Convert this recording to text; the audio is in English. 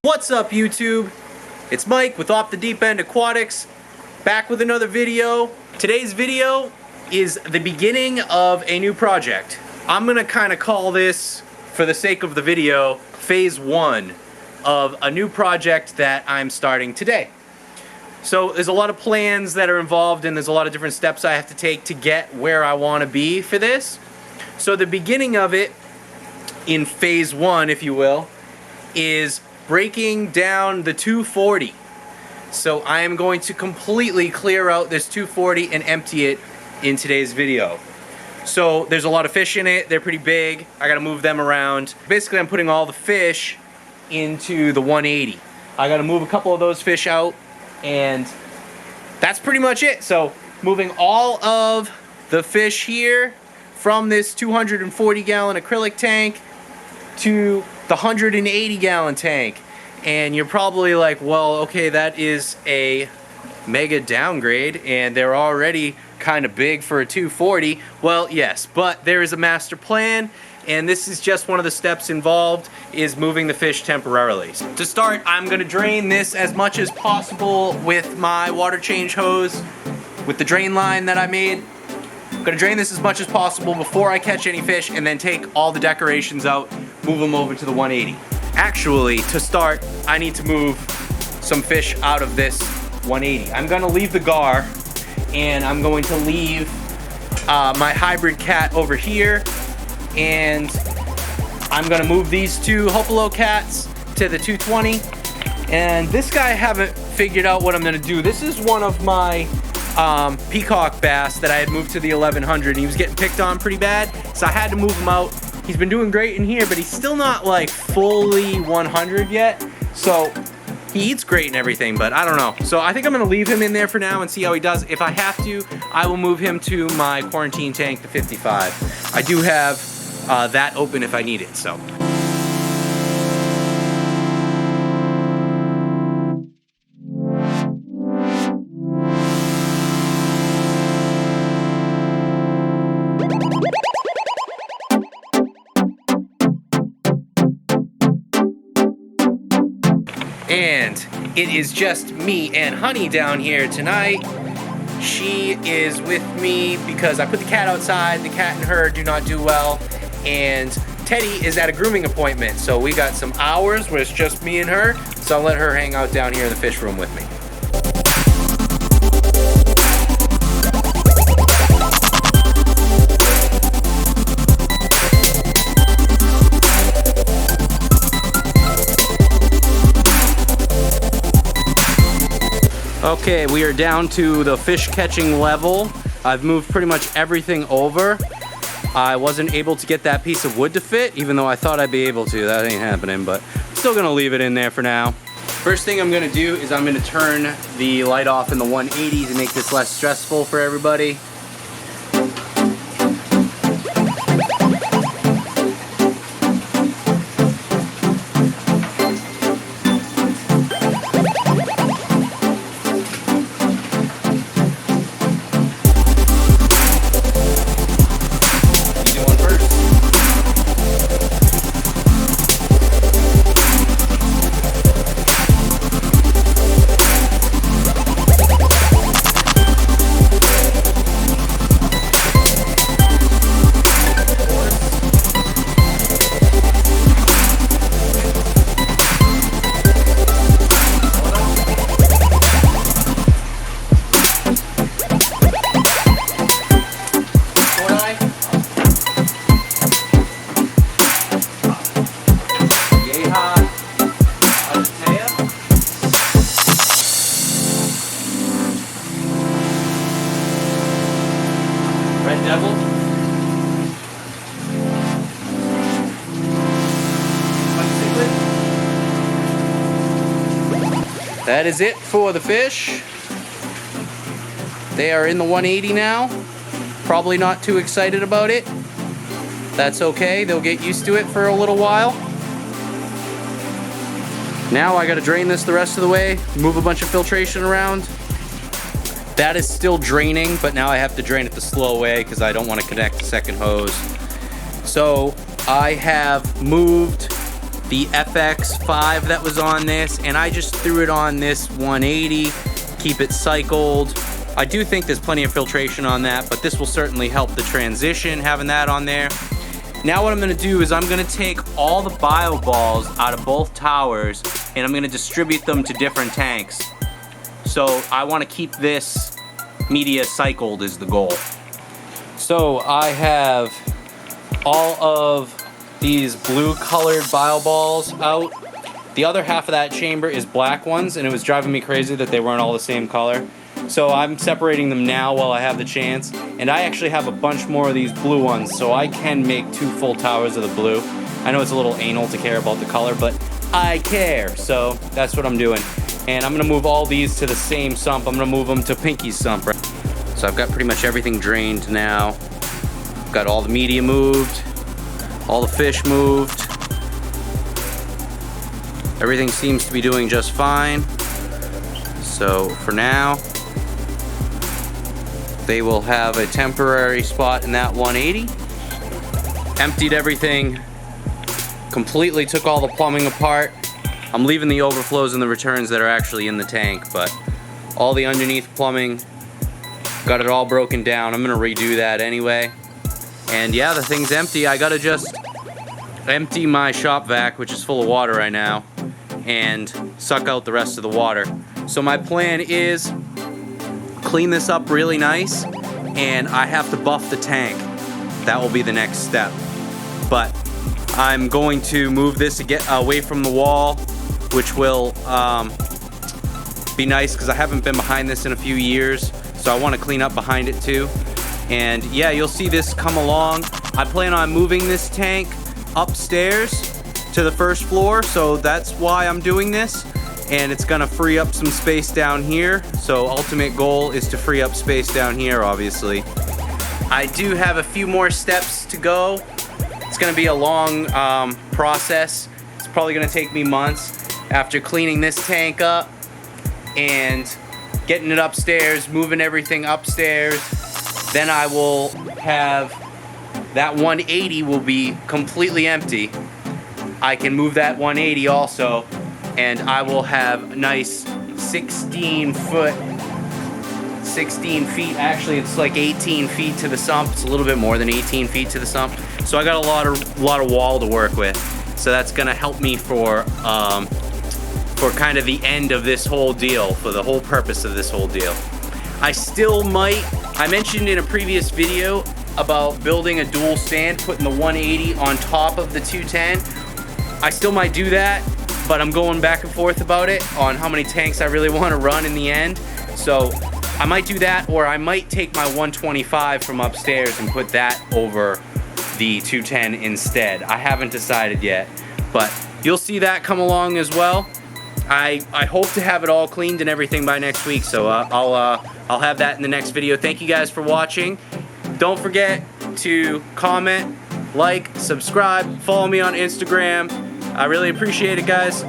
What's up, YouTube? It's Mike with Off the Deep End Aquatics, back with another video. Today's video is the beginning of a new project. I'm gonna kind of call this, for the sake of the video, phase one of a new project that I'm starting today. So there's a lot of plans that are involved and there's a lot of different steps I have to take to get where I want to be for this. So the beginning of it, in phase one, if you will, is breaking down the 240. So I am going to completely clear out this 240 and empty it in today's video. So there's a lot of fish in it, they're pretty big, I gotta move them around. Basically I'm putting all the fish into the 180. I gotta move a couple of those fish out and that's pretty much it. So moving all of the fish here from this 240 gallon acrylic tank to the 180 gallon tank. And you're probably like, well, okay, that is a mega downgrade and they're already kind of big for a 240. Well, yes, but there is a master plan and this is just one of the steps involved, is moving the fish temporarily. To start, I'm gonna drain this as much as possible with my water change hose with the drain line that I made. I'm gonna drain this as much as possible before I catch any fish and then take all the decorations out, move them over to the 180. Actually, to start, I need to move some fish out of this 180. I'm gonna leave the gar and I'm going to leave my hybrid cat over here, and I'm gonna move these two Hopalo cats to the 220. And this guy I haven't figured out what I'm gonna do. This is one of my peacock bass that I had moved to the 1100 and he was getting picked on pretty bad, so I had to move him out. He's been doing great in here, but he's still not like fully 100 yet. So he eats great and everything, but I don't know. So I think I'm gonna leave him in there for now and see how he does. If I have to, I will move him to my quarantine tank, the 55. I do have that open if I need it, so. And it is just me and Honey down here tonight. She is with me because I put the cat outside. The cat and her do not do well. And Teddy is at a grooming appointment. So we got some hours where it's just me and her. So I'll let her hang out down here in the fish room with me. Okay, we are down to the fish catching level. I've moved pretty much everything over. I wasn't able to get that piece of wood to fit, even though I thought I'd be able to. That ain't happening, but I'm still gonna leave it in there for now. First thing I'm gonna do is I'm gonna turn the light off in the 180 to make this less stressful for everybody. Red Devil. That is it for the fish. They are in the 180 now. Probably not too excited about it. That's okay, they'll get used to it for a little while. Now I gotta drain this the rest of the way, move a bunch of filtration around. That is still draining, but now I have to drain it the slow way because I don't want to connect the second hose. So I have moved the FX5 that was on this, and I just threw it on this 180, keep it cycled. I do think there's plenty of filtration on that, but this will certainly help the transition, having that on there. Now what I'm gonna do is I'm gonna take all the bio balls out of both towers and I'm gonna distribute them to different tanks. So I wanna keep this media cycled is the goal. So I have all of these blue colored bio balls out. The other half of that chamber is black ones, and it was driving me crazy that they weren't all the same color. So I'm separating them now while I have the chance, and I actually have a bunch more of these blue ones, so I can make 2 full towers of the blue. I know it's a little anal to care about the color, but I care, so that's what I'm doing. And I'm gonna move all these to the same sump. I'm gonna move them to Pinky's sump. So I've got pretty much everything drained now. Got all the media moved, all the fish moved. Everything seems to be doing just fine. So for now, they will have a temporary spot in that 180. Emptied everything, completely took all the plumbing apart. I'm leaving the overflows and the returns that are actually in the tank, but all the underneath plumbing, got it all broken down. I'm gonna redo that anyway. And yeah, the thing's empty. I gotta just empty my shop vac, which is full of water right now, and suck out the rest of the water. So my plan is clean this up really nice, and I have to buff the tank. That will be the next step. But I'm going to move this to get away from the wall, which will be nice because I haven't been behind this in a few years, so I want to clean up behind it too. And yeah, you'll see this come along. I plan on moving this tank upstairs to the first floor, so that's why I'm doing this. And it's gonna free up some space down here. So ultimate goal is to free up space down here, obviously. I do have a few more steps to go. It's gonna be a long process. It's probably gonna take me months. After cleaning this tank up and getting it upstairs, moving everything upstairs, then I will have that 180 will be completely empty. I can move that 180 also, and I will have a nice 16 feet, actually it's like 18 feet to the sump. It's a little bit more than 18 feet to the sump. So I got a lot of wall to work with. So that's gonna help me for kind of the end of this whole deal, for the whole purpose of this whole deal. I still might, I mentioned in a previous video about building a dual stand, putting the 180 on top of the 210. I still might do that, but I'm going back and forth about it on how many tanks I really want to run in the end. So I might do that, or I might take my 125 from upstairs and put that over the 210 instead. I haven't decided yet, but you'll see that come along as well. I hope to have it all cleaned and everything by next week, so I'll have that in the next video. Thank you guys for watching. Don't forget to comment, like, subscribe, follow me on Instagram. I really appreciate it, guys.